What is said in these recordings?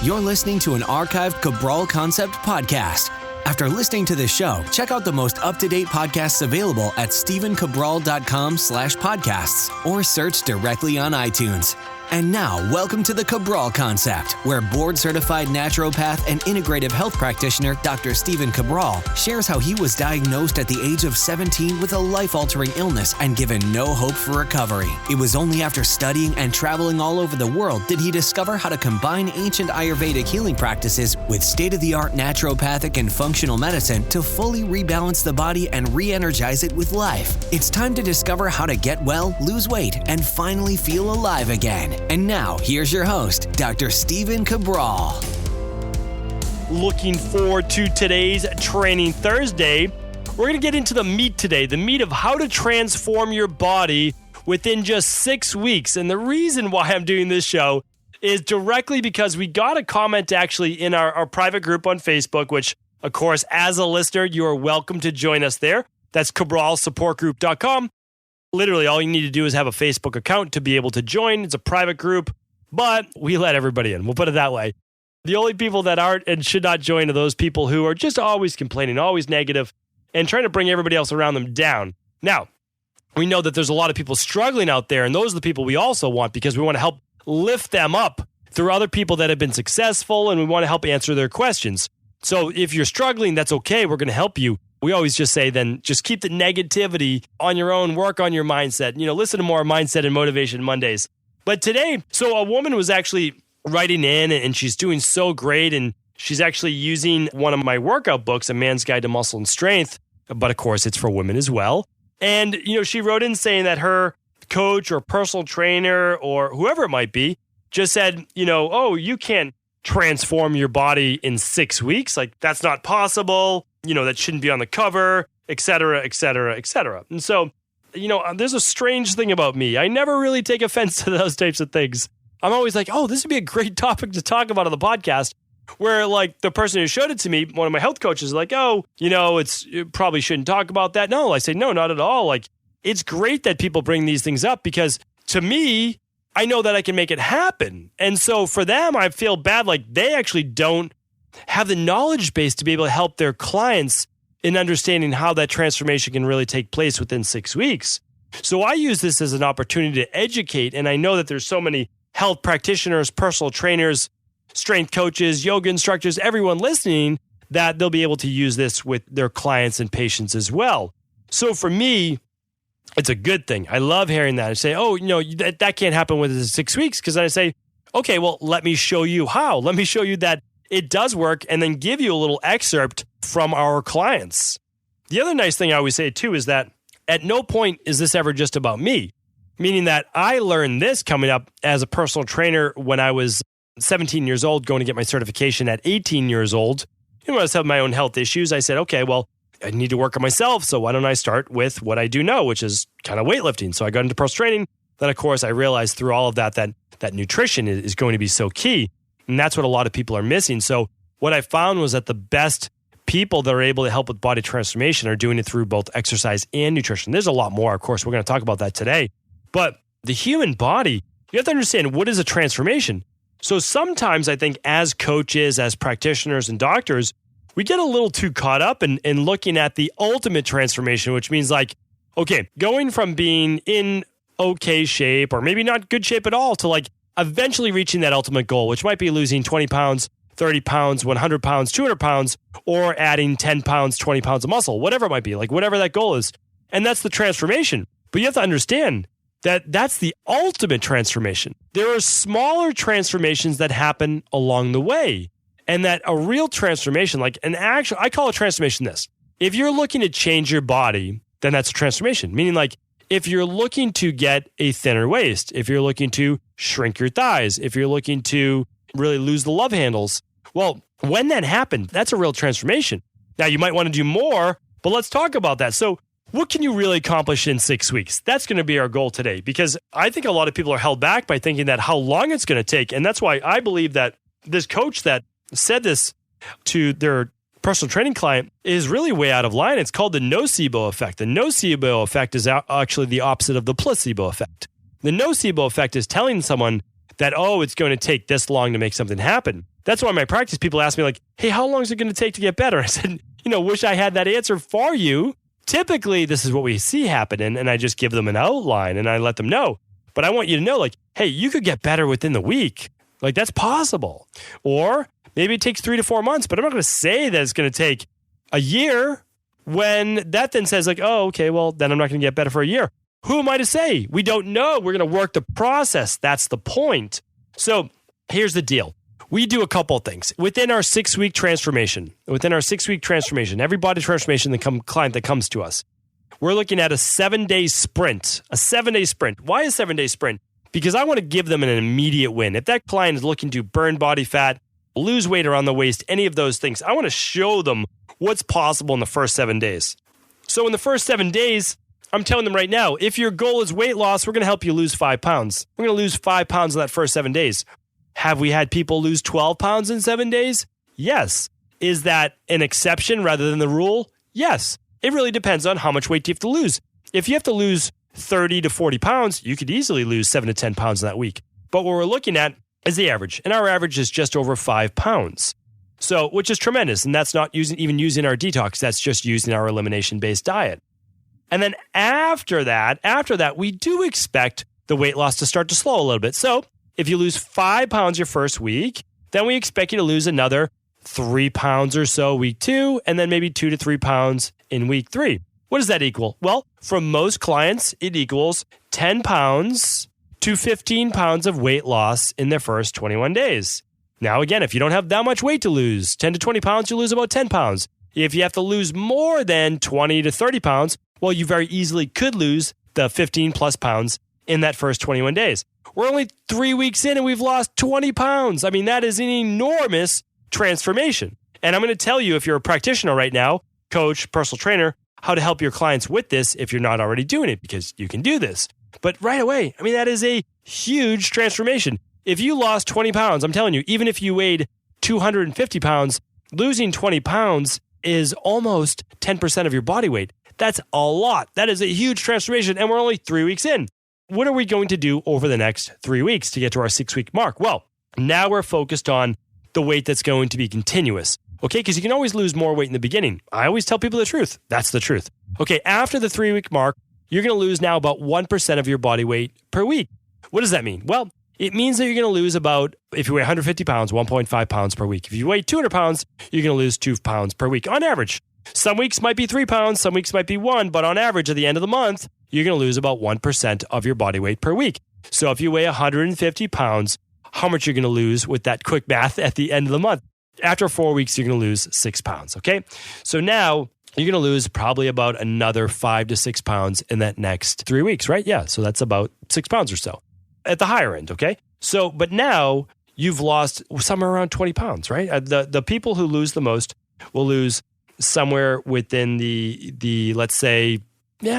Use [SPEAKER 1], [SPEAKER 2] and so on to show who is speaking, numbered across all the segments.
[SPEAKER 1] You're listening to an archived Cabral Concept podcast. After listening to this show, check out the most up-to-date podcasts available at stephencabral.com/podcasts or search directly on iTunes. And now, welcome to the Cabral Concept, where board-certified naturopath and integrative health practitioner Dr. Stephen Cabral shares how he was diagnosed at the age of 17 with a life-altering illness and given no hope for recovery. It was only after studying and traveling all over the world did he discover how to combine ancient Ayurvedic healing practices with state-of-the-art naturopathic and functional medicine to fully rebalance the body and re-energize it with life. It's time to discover how to get well, lose weight, and finally feel alive again. And now, here's your host, Dr. Stephen Cabral.
[SPEAKER 2] Looking forward to today's Training Thursday. We're going to get into the meat today, the meat of how to transform your body within just 6 weeks. And the reason why I'm doing this show is directly because we got a comment actually in our private group on Facebook, which, of course, as a listener, you are welcome to join us there. That's cabralsupportgroup.com. Literally, all you need to do is have a Facebook account to be able to join. It's a private group, but we let everybody in. We'll put it that way. The only people that aren't and should not join are those people who are just always complaining, always negative, and trying to bring everybody else around them down. Now, we know that there's a lot of people struggling out there, and those are the people we also want because we want to help lift them up through other people that have been successful, and we want to help answer their questions. So if you're struggling, that's okay. We're going to help you. We always just say, then just keep the negativity on your own, work on your mindset, listen to more Mindset and Motivation Mondays. But today, so a woman was actually writing in and she's doing so great. And she's actually using one of my workout books, A Man's Guide to Muscle and Strength. But of course, it's for women as well. And, she wrote in saying that her coach or personal trainer or whoever it might be just said, oh, you can't transform your body in 6 weeks. Like, that's not possible. That shouldn't be on the cover, et cetera, et cetera, et cetera. And so, there's a strange thing about me. I never really take offense to those types of things. I'm always like, oh, this would be a great topic to talk about on the podcast, where like the person who showed it to me, one of my health coaches is like, oh, you probably shouldn't talk about that. No, I say, no, not at all. Like, it's great that people bring these things up because to me, I know that I can make it happen. And so for them, I feel bad. Like they actually don't have the knowledge base to be able to help their clients in understanding how that transformation can really take place within 6 weeks. So I use this as an opportunity to educate. And I know that there's so many health practitioners, personal trainers, strength coaches, yoga instructors, everyone listening, that they'll be able to use this with their clients and patients as well. So for me, it's a good thing. I love hearing that. I say, oh, that can't happen within 6 weeks. Because I say, okay, well, let me show you how. Let me show you that it does work and then give you a little excerpt from our clients. The other nice thing I always say too is that at no point is this ever just about me, meaning that I learned this coming up as a personal trainer when I was 17 years old, going to get my certification at 18 years old. When I was having my own health issues, I said, okay, well, I need to work on myself. So why don't I start with what I do know, which is kind of weightlifting. So I got into personal training. Then, of course, I realized through all of that nutrition is going to be so key. And that's what a lot of people are missing. So what I found was that the best people that are able to help with body transformation are doing it through both exercise and nutrition. There's a lot more. Of course, we're going to talk about that today. But the human body, you have to understand, what is a transformation? So sometimes I think as coaches, as practitioners and doctors, we get a little too caught up in looking at the ultimate transformation, which means like, okay, going from being in okay shape or maybe not good shape at all to like eventually reaching that ultimate goal, which might be losing 20 pounds, 30 pounds, 100 pounds, 200 pounds, or adding 10 pounds, 20 pounds of muscle, whatever it might be, like whatever that goal is. And that's the transformation. But you have to understand that that's the ultimate transformation. There are smaller transformations that happen along the way. And that a real transformation, like an actual, I call a transformation this. If you're looking to change your body, then that's a transformation. Meaning like if you're looking to get a thinner waist, if you're looking to shrink your thighs, if you're looking to really lose the love handles, well, when that happened, that's a real transformation. Now you might want to do more, but let's talk about that. So what can you really accomplish in 6 weeks? That's going to be our goal today, because I think a lot of people are held back by thinking that how long it's going to take. And that's why I believe that this coach that said this to their personal training client is really way out of line. It's called the nocebo effect. The nocebo effect is actually the opposite of the placebo effect. The nocebo effect is telling someone that, oh, it's going to take this long to make something happen. That's why in my practice, people ask me like, hey, how long is it going to take to get better? I said, wish I had that answer for you. Typically, this is what we see happen. And I just give them an outline and I let them know. But I want you to know like, hey, you could get better within the week. Like that's possible. Or maybe it takes 3 to 4 months, but I'm not going to say that it's going to take a year when that then says like, oh, okay, well, then I'm not going to get better for a year. Who am I to say? We don't know. We're going to work the process. That's the point. So here's the deal. We do a couple of things. Within our 6-week transformation, every body transformation client that comes to us, we're looking at a 7-day sprint. Why a 7-day sprint? Because I want to give them an immediate win. If that client is looking to burn body fat, lose weight around the waist, any of those things, I want to show them what's possible in the first 7 days. So in the first 7 days, I'm telling them right now, if your goal is weight loss, we're going to help you lose 5 pounds. We're going to lose 5 pounds in that first 7 days. Have we had people lose 12 pounds in 7 days? Yes. Is that an exception rather than the rule? Yes. It really depends on how much weight you have to lose. If you have to lose 30 to 40 pounds, you could easily lose 7 to 10 pounds in that week. But what we're looking at is the average. And our average is just over 5 pounds. So, which is tremendous. And that's not even using our detox. That's just using our elimination-based diet. And then after that, we do expect the weight loss to start to slow a little bit. So if you lose 5 pounds your first week, then we expect you to lose another 3 pounds or so week 2, and then maybe 2 to 3 pounds in week 3. What does that equal? Well, for most clients, it equals 10 pounds to 15 pounds of weight loss in their first 21 days. Now, again, if you don't have that much weight to lose, 10 to 20 pounds, you lose about 10 pounds. If you have to lose more than 20 to 30 pounds, well, you very easily could lose the 15 plus pounds in that first 21 days. We're only 3 weeks in and we've lost 20 pounds. I mean, that is an enormous transformation. And I'm going to tell you, if you're a practitioner right now, coach, personal trainer, how to help your clients with this if you're not already doing it, because you can do this. But right away, I mean, that is a huge transformation. If you lost 20 pounds, I'm telling you, even if you weighed 250 pounds, losing 20 pounds is almost 10% of your body weight. That's a lot. That is a huge transformation, and we're only 3 weeks in. What are we going to do over the next 3 weeks to get to our 6-week mark? Well, now we're focused on the weight that's going to be continuous. Okay, because you can always lose more weight in the beginning. I always tell people the truth. That's the truth. Okay, after the 3-week mark, you're going to lose now about 1% of your body weight per week. What does that mean? Well, it means that you're going to lose about, if you weigh 150 pounds, 1.5 pounds per week. If you weigh 200 pounds, you're going to lose 2 pounds per week on average. Some weeks might be 3 pounds, some weeks might be 1, but on average at the end of the month, you're going to lose about 1% of your body weight per week. So if you weigh 150 pounds, how much you're going to lose with that quick math at the end of the month? After 4 weeks, you're going to lose 6 pounds, okay? So now you're going to lose probably about another 5 to 6 pounds in that next 3 weeks, right? Yeah, so that's about 6 pounds or so at the higher end, okay? So, but now you've lost somewhere around 20 pounds, right? The people who lose the most will lose somewhere within the let's say,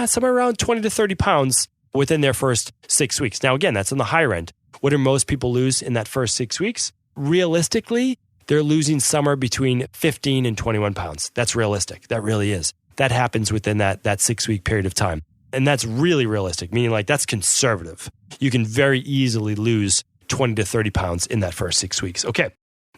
[SPEAKER 2] somewhere around 20 to 30 pounds within their first 6 weeks. Now, again, that's on the higher end. What do most people lose in that first 6 weeks? Realistically, they're losing somewhere between 15 and 21 pounds. That's realistic. That really is. That happens within that 6-week period of time. And that's really realistic, meaning like that's conservative. You can very easily lose 20 to 30 pounds in that first 6 weeks. Okay.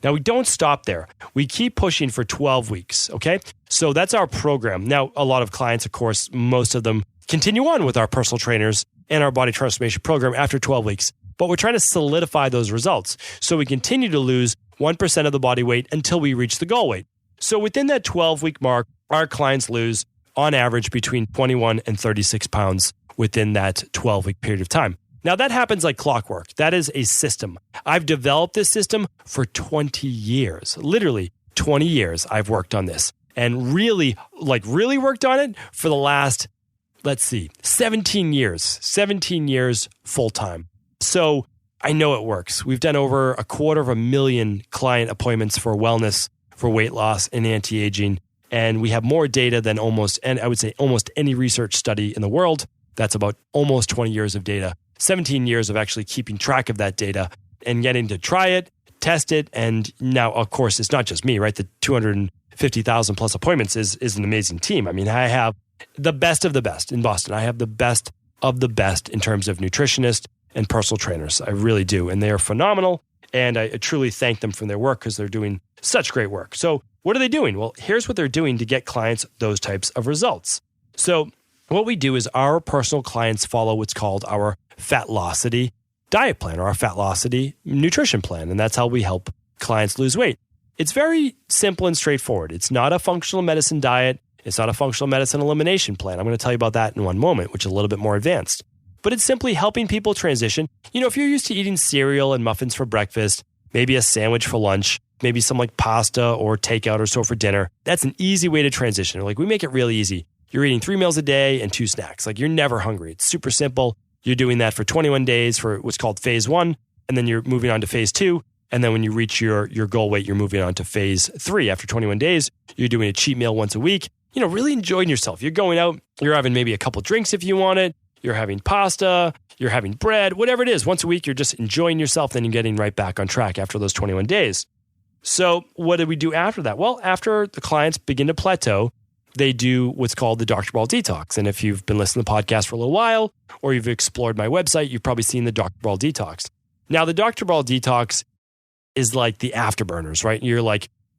[SPEAKER 2] Now, we don't stop there. We keep pushing for 12 weeks, okay? So that's our program. Now, a lot of clients, of course, most of them continue on with our personal trainers and our body transformation program after 12 weeks. But we're trying to solidify those results. So we continue to lose 1% of the body weight until we reach the goal weight. So within that 12-week mark, our clients lose, on average, between 21 and 36 pounds within that 12-week period of time. Now, that happens like clockwork. That is a system. I've developed this system for 20 years. Literally 20 years I've worked on this and really worked on it for the last, 17 years. 17 years full-time. So I know it works. We've done over 250,000 client appointments for wellness, for weight loss and anti-aging. And we have more data than almost any research study in the world. That's about almost 20 years of data. 17 years of actually keeping track of that data and getting to try it, test it. And now, of course, it's not just me, right? The 250,000 plus appointments is an amazing team. I mean, I have the best of the best in Boston. I have the best of the best in terms of nutritionists and personal trainers. I really do. And they are phenomenal. And I truly thank them for their work because they're doing such great work. So what are they doing? Well, here's what they're doing to get clients those types of results. So what we do is our personal clients follow what's called our Fatlocity diet plan or our Fatlocity nutrition plan. And that's how we help clients lose weight. It's very simple and straightforward. It's not a functional medicine diet. It's not a functional medicine elimination plan. I'm going to tell you about that in one moment, which is a little bit more advanced. But it's simply helping people transition. If you're used to eating cereal and muffins for breakfast, maybe a sandwich for lunch, maybe some like pasta or takeout or so for dinner, that's an easy way to transition. Like we make it really easy. You're eating 3 meals a day and 2 snacks. Like you're never hungry. It's super simple. You're doing that for 21 days for what's called phase 1, and then you're moving on to phase 2. And then when you reach your goal weight, you're moving on to phase 3. After 21 days, you're doing a cheat meal once a week. Really enjoying yourself. You're going out, you're having maybe a couple drinks if you want it. You're having pasta, you're having bread, whatever it is. Once a week, you're just enjoying yourself. Then you're getting right back on track after those 21 days. So what do we do after that? Well, after the clients begin to plateau, they do what's called the Dr. Cabral Detox. And if you've been listening to the podcast for a little while, or you've explored my website, you've probably seen the Dr. Cabral Detox. Now, the Dr. Cabral Detox is like the afterburners, right?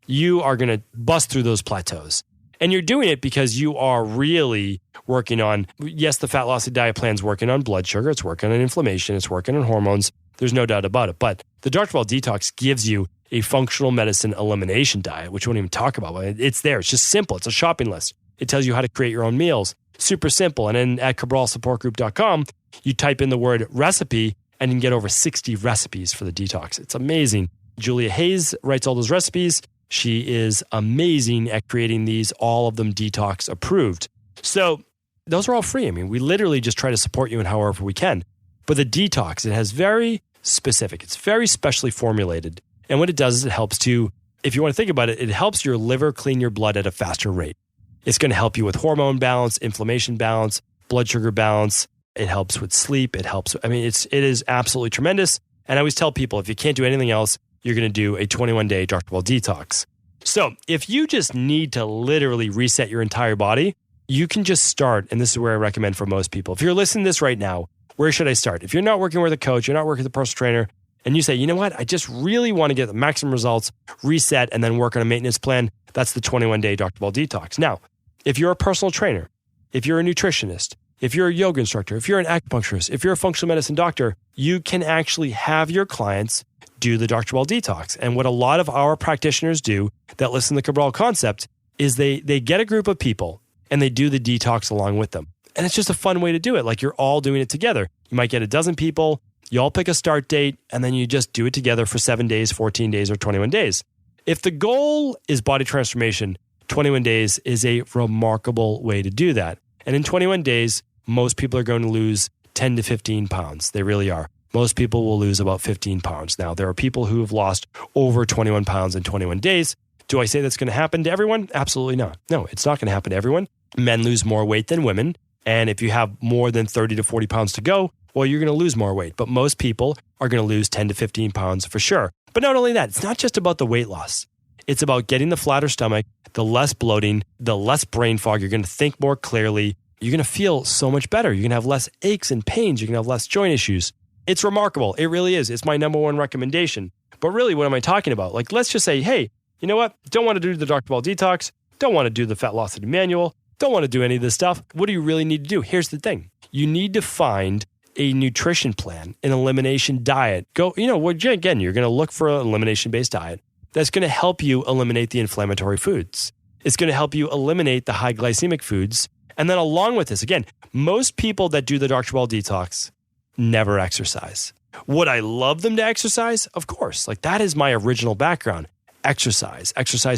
[SPEAKER 2] You are going to bust through those plateaus. And you're doing it because you are really working on, yes, the Fatlocity diet plan is working on blood sugar, it's working on inflammation, it's working on hormones. There's no doubt about it. But the Dr. Cabral Detox gives you a functional medicine elimination diet, which we won't even talk about. It's there. It's just simple. It's a shopping list. It tells you how to create your own meals. Super simple. And then at CabralSupportGroup.com, you type in the word recipe and you can get over 60 recipes for the detox. It's amazing. Julia Hayes writes all those recipes. She is amazing at creating these, all of them detox approved. So those are all free. We literally just try to support you in however we can. But the detox, it has very specific, it's very specially formulated. And what it does is it helps to, if you want to think about it, it helps your liver clean your blood at a faster rate. It's going to help you with hormone balance, inflammation balance, blood sugar balance. It helps with sleep. It helps. It is absolutely tremendous. And I always tell people, if you can't do anything else, you're going to do a 21-day Dr. Cabral Detox. So if you just need to literally reset your entire body, you can just start. And this is where I recommend for most people. If you're listening to this right now, where should I start? If you're not working with a coach, you're not working with a personal trainer, and you say, you know what, I just really want to get the maximum results, reset, and then work on a maintenance plan, that's the 21-day Dr. Cabral Detox. Now, if you're a personal trainer, if you're a nutritionist, if you're a yoga instructor, if you're an acupuncturist, if you're a functional medicine doctor, you can actually have your clients do the Dr. Cabral Detox. And what a lot of our practitioners do that listen to the Cabral concept is they get a group of people and they do the detox along with them. And it's just a fun way to do it. Like you're all doing it together. You might get a dozen people, you all pick a start date, and then you just do it together for 7 days, 14 days, or 21 days. If the goal is body transformation, 21 days is a remarkable way to do that. And in 21 days, most people are going to lose 10 to 15 pounds. They really are. Most people will lose about 15 pounds. Now, there are people who have lost over 21 pounds in 21 days. Do I say that's going to happen to everyone? Absolutely not. No, it's not going to happen to everyone. Men lose more weight than women. And if you have more than 30 to 40 pounds to go, well, you're going to lose more weight. But most people are going to lose 10 to 15 pounds for sure. But not only that, it's not just about the weight loss. It's about getting the flatter stomach, the less bloating, the less brain fog. You're going to think more clearly. You're going to feel so much better. You're going to have less aches and pains. You're going to have less joint issues. It's remarkable. It really is. It's my number one recommendation. But really, what am I talking about? Like, let's just say, hey, you know what? Don't want to do the Dr. Cabral Detox. Don't want to do the Fatlocity Manual. Don't want to do any of this stuff. What do you really need to do? Here's the thing. You need to find a nutrition plan, an elimination diet. Again, you're going to look for an elimination-based diet that's going to help you eliminate the inflammatory foods. It's going to help you eliminate the high glycemic foods. And then along with this, again, most people that do the Dr. Cabral Detox never exercise. Would I love them to exercise? Of course. Like that is my original background. Exercise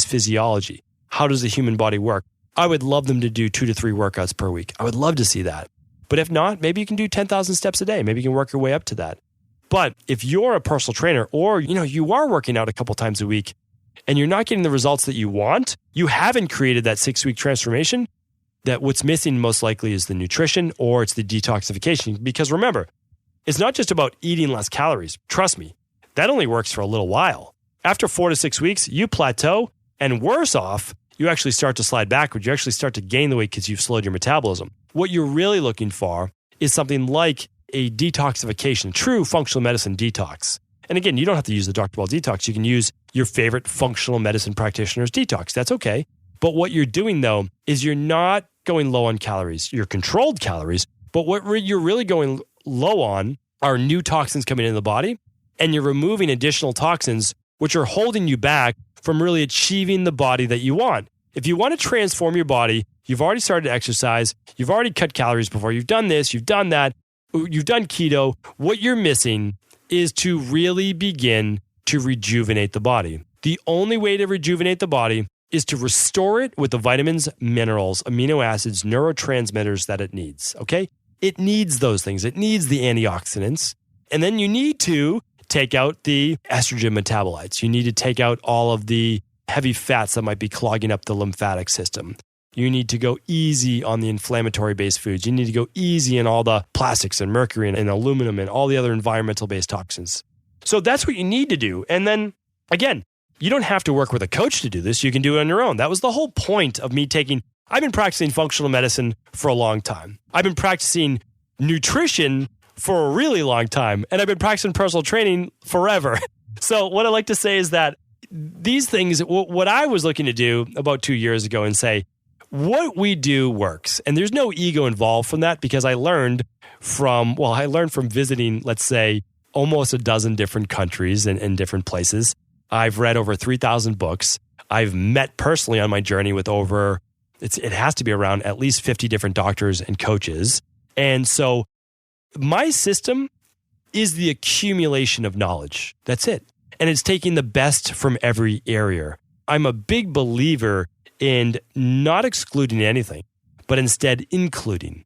[SPEAKER 2] physiology. How does the human body work? I would love them to do 2 to 3 workouts per week. I would love to see that. But if not, maybe you can do 10,000 steps a day. Maybe you can work your way up to that. But if you're a personal trainer or, you are working out a couple times a week and you're not getting the results that you want, you haven't created that 6-week transformation, that what's missing most likely is the nutrition or it's the detoxification. Because remember, it's not just about eating less calories. Trust me, that only works for a little while. After 4 to 6 weeks, you plateau, and worse off, you actually start to slide backwards. You actually start to gain the weight because you've slowed your metabolism. What you're really looking for is something like a detoxification, true functional medicine detox. And again, you don't have to use the Dr. Ball detox. You can use your favorite functional medicine practitioner's detox. That's okay. But what you're doing though, is you're not going low on calories. You're controlled calories, but what you're really going low on are new toxins coming into the body, and you're removing additional toxins, which are holding you back from really achieving the body that you want. If you want to transform your body, you've already started to exercise, you've already cut calories before, you've done this, you've done that, you've done keto. What you're missing is to really begin to rejuvenate the body. The only way to rejuvenate the body is to restore it with the vitamins, minerals, amino acids, neurotransmitters that it needs, okay? It needs those things. It needs the antioxidants. And then you need to take out the estrogen metabolites. You need to take out all of the heavy fats that might be clogging up the lymphatic system. You need to go easy on the inflammatory-based foods. You need to go easy on all the plastics and mercury and aluminum and all the other environmental-based toxins. So that's what you need to do. And then, again, you don't have to work with a coach to do this. You can do it on your own. That was the whole point of me I've been practicing functional medicine for a long time. I've been practicing nutrition for a really long time, and I've been practicing personal training forever. So what I like to say is that these things, what I was looking to do about 2 years ago and say, what we do works. And there's no ego involved from that because I learned from visiting, let's say, almost a dozen different countries and different places. I've read over 3,000 books. I've met personally on my journey with it has to be around at least 50 different doctors and coaches. And so my system is the accumulation of knowledge. That's it. And it's taking the best from every area. I'm a big believer in not excluding anything, but instead including,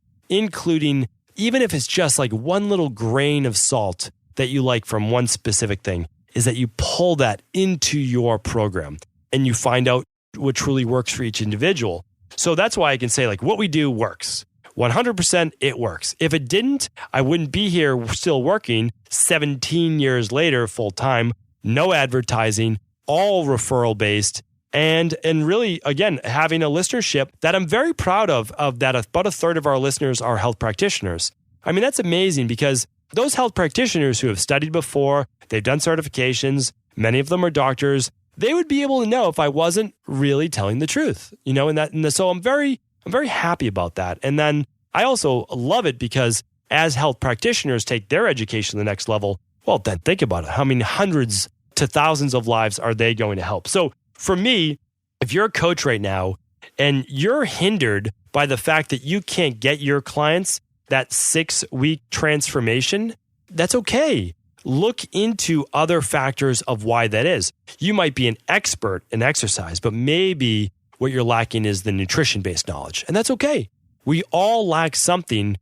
[SPEAKER 2] even if it's just like one little grain of salt that you like from one specific thing, is that you pull that into your program and you find out what truly works for each individual. So that's why I can say what we do works. 100% it works. If it didn't, I wouldn't be here still working 17 years later full time, no advertising, all referral based, and really, again, having a listenership that I'm very proud of that about a third of our listeners are health practitioners. I mean, that's amazing because those health practitioners who have studied before, they've done certifications, many of them are doctors, they would be able to know if I wasn't really telling the truth, so I'm very happy about that. And then I also love it because as health practitioners take their education to the next level, well, then think about it. How many hundreds to thousands of lives are they going to help? So for me, if you're a coach right now and you're hindered by the fact that you can't get your clients that 6-week transformation, that's okay. Look into other factors of why that is. You might be an expert in exercise, but maybe what you're lacking is the nutrition-based knowledge, and that's okay. We all lack something.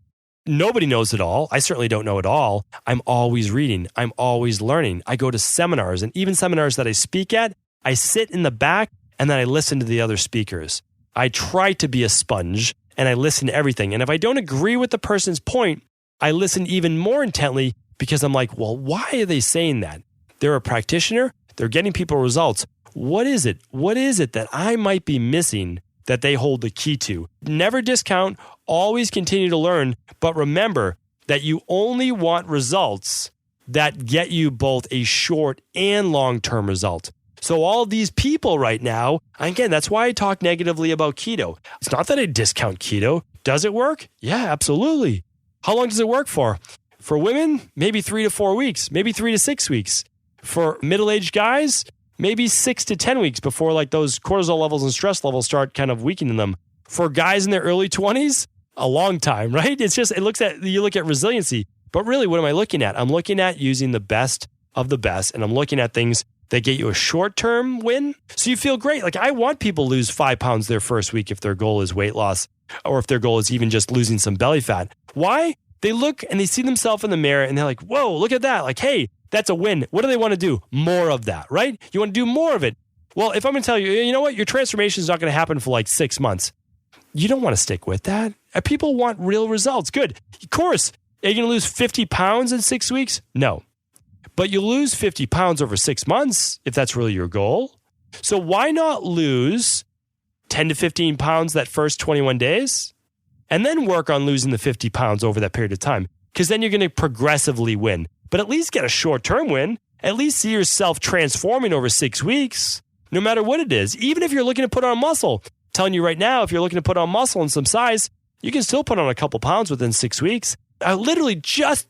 [SPEAKER 2] Nobody knows it all. I certainly don't know it all. I'm always reading. I'm always learning. I go to seminars, and even seminars that I speak at, I sit in the back and then I listen to the other speakers. I try to be a sponge and I listen to everything. And if I don't agree with the person's point, I listen even more intently because I'm like, well, why are they saying that? They're a practitioner. They're getting people results. What is it? What is it that I might be missing that they hold the key to? Never discount, always continue to learn, but remember that you only want results that get you both a short and long-term result. So all of these people right now, again, that's why I talk negatively about keto. It's not that I discount keto. Does it work? Yeah, absolutely. How long does it work for? For women, maybe 3 to 4 weeks, maybe 3 to 6 weeks. For middle-aged guys, maybe 6 to 10 weeks before those cortisol levels and stress levels start kind of weakening them. For guys in their early 20s, a long time, right? It's just, you look at resiliency. But really, what am I looking at? I'm looking at using the best of the best, and I'm looking at things that get you a short-term win. So you feel great. I want people to lose 5 pounds their first week if their goal is weight loss, or if their goal is even just losing some belly fat. Why? They look and they see themselves in the mirror and they're like, whoa, look at that. Hey, that's a win. What do they want to do? More of that, right? You want to do more of it. Well, if I'm going to tell you, you know what? Your transformation is not going to happen for 6 months. You don't want to stick with that. People want real results. Good. Of course. Are you going to lose 50 pounds in 6 weeks? No. But you lose 50 pounds over 6 months if that's really your goal. So why not lose 10 to 15 pounds that first 21 days and then work on losing the 50 pounds over that period of time? Because then you're going to progressively win, but at least get a short-term win. at least see yourself transforming over 6 weeks, no matter what it is. Even if you're looking to put on muscle, I'm telling you right now, if you're looking to put on muscle and some size, you can still put on a couple pounds within 6 weeks. I literally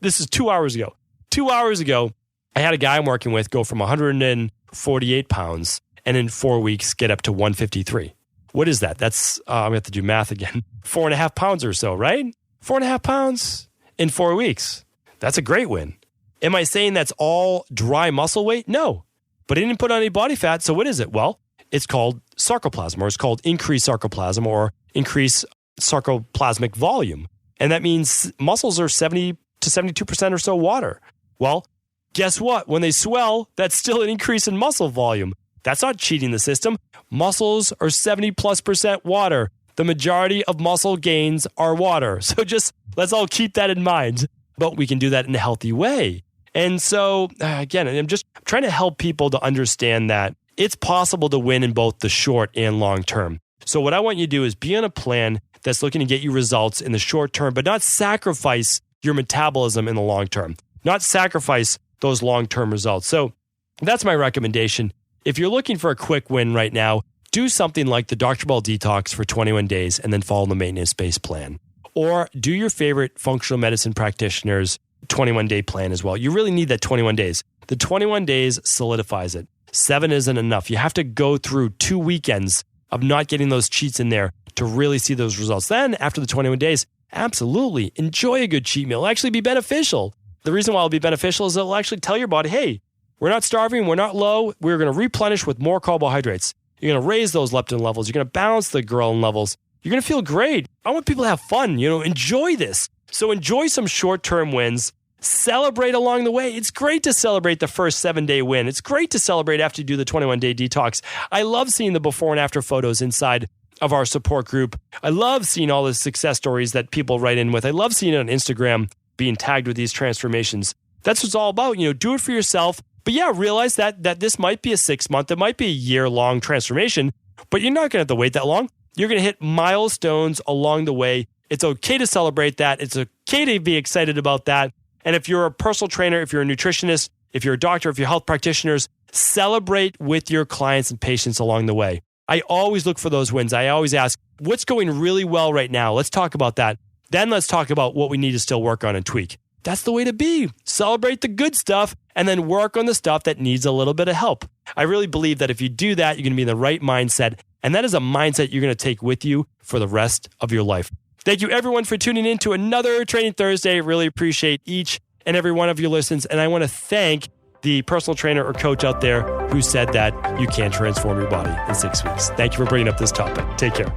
[SPEAKER 2] this is 2 hours ago. 2 hours ago, I had a guy I'm working with go from 148 pounds and in 4 weeks get up to 153. What is that? That's, I'm going to have to do math again. 4.5 pounds or so, right? 4.5 pounds in 4 weeks. That's a great win. Am I saying that's all dry muscle weight? No, but he didn't put on any body fat. So what is it? Well, it's called sarcoplasm, or it's called increased sarcoplasm, or increased sarcoplasmic volume. And that means muscles are 70 to 72% or so water. Well, guess what? When they swell, that's still an increase in muscle volume. That's not cheating the system. Muscles are 70+% water. The majority of muscle gains are water. So just let's all keep that in mind. But we can do that in a healthy way. And so, again, I'm just trying to help people to understand that it's possible to win in both the short and long term. So what I want you to do is be on a plan that's looking to get you results in the short term, but not sacrifice your metabolism in the long term, not sacrifice those long-term results. So that's my recommendation. If you're looking for a quick win right now, do something like the Dr. Ball Detox for 21 days and then follow the maintenance-based plan. Or do your favorite functional medicine practitioner's 21-day plan as well. You really need that 21 days. The 21 days solidifies it. 7 isn't enough. You have to go through 2 weekends of not getting those cheats in there to really see those results. Then after the 21 days, absolutely enjoy a good cheat meal. It'll actually be beneficial. The reason why it'll be beneficial is it'll actually tell your body, hey, we're not starving, we're not low, we're going to replenish with more carbohydrates. You're going to raise those leptin levels. You're going to balance the ghrelin levels. You're going to feel great. I want people to have fun, enjoy this. So enjoy some short-term wins. Celebrate along the way. It's great to celebrate the first 7-day win. It's great to celebrate after you do the 21-day detox. I love seeing the before and after photos inside of our support group. I love seeing all the success stories that people write in with. I love seeing it on Instagram being tagged with these transformations. That's what it's all about. Do it for yourself. But yeah, realize that this might be a 6-month, it might be a year-long transformation, but you're not going to have to wait that long. You're going to hit milestones along the way. It's okay to celebrate that. It's okay to be excited about that. And if you're a personal trainer, if you're a nutritionist, if you're a doctor, if you're health practitioners, celebrate with your clients and patients along the way. I always look for those wins. I always ask, what's going really well right now? Let's talk about that. Then let's talk about what we need to still work on and tweak. That's the way to be. Celebrate the good stuff and then work on the stuff that needs a little bit of help. I really believe that if you do that, you're going to be in the right mindset. And that is a mindset you're going to take with you for the rest of your life. Thank you everyone for tuning in to another Training Thursday. Really appreciate each and every one of your listens. And I want to thank the personal trainer or coach out there who said that you can transform your body in 6 weeks. Thank you for bringing up this topic. Take care.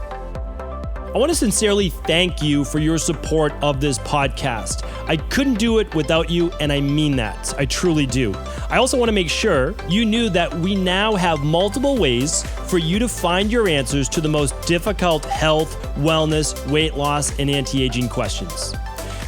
[SPEAKER 2] I want to sincerely thank you for your support of this podcast. I couldn't do it without you, and I mean that. I truly do. I also want to make sure you knew that we now have multiple ways for you to find your answers to the most difficult health, wellness, weight loss, and anti-aging questions.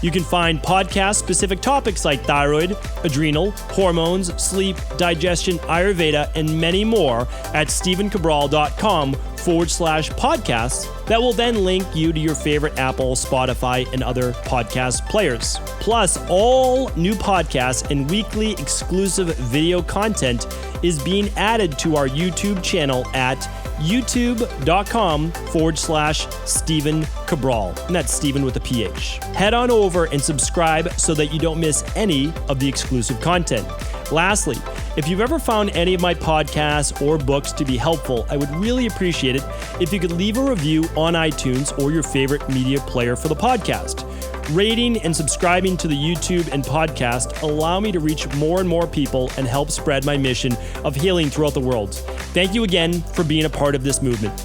[SPEAKER 2] You can find podcast-specific topics like thyroid, adrenal, hormones, sleep, digestion, Ayurveda, and many more at stevencabral.com/podcasts that will then link you to your favorite Apple, Spotify, and other podcast players. Plus, all new podcasts and weekly exclusive video content is being added to our YouTube channel at youtube.com/Stephen Cabral. And that's Stephen with a PH. Head on over and subscribe so that you don't miss any of the exclusive content. Lastly, if you've ever found any of my podcasts or books to be helpful, I would really appreciate it if you could leave a review on iTunes or your favorite media player for the podcast. Rating and subscribing to the YouTube and podcast allow me to reach more and more people and help spread my mission of healing throughout the world. Thank you again for being a part of this movement.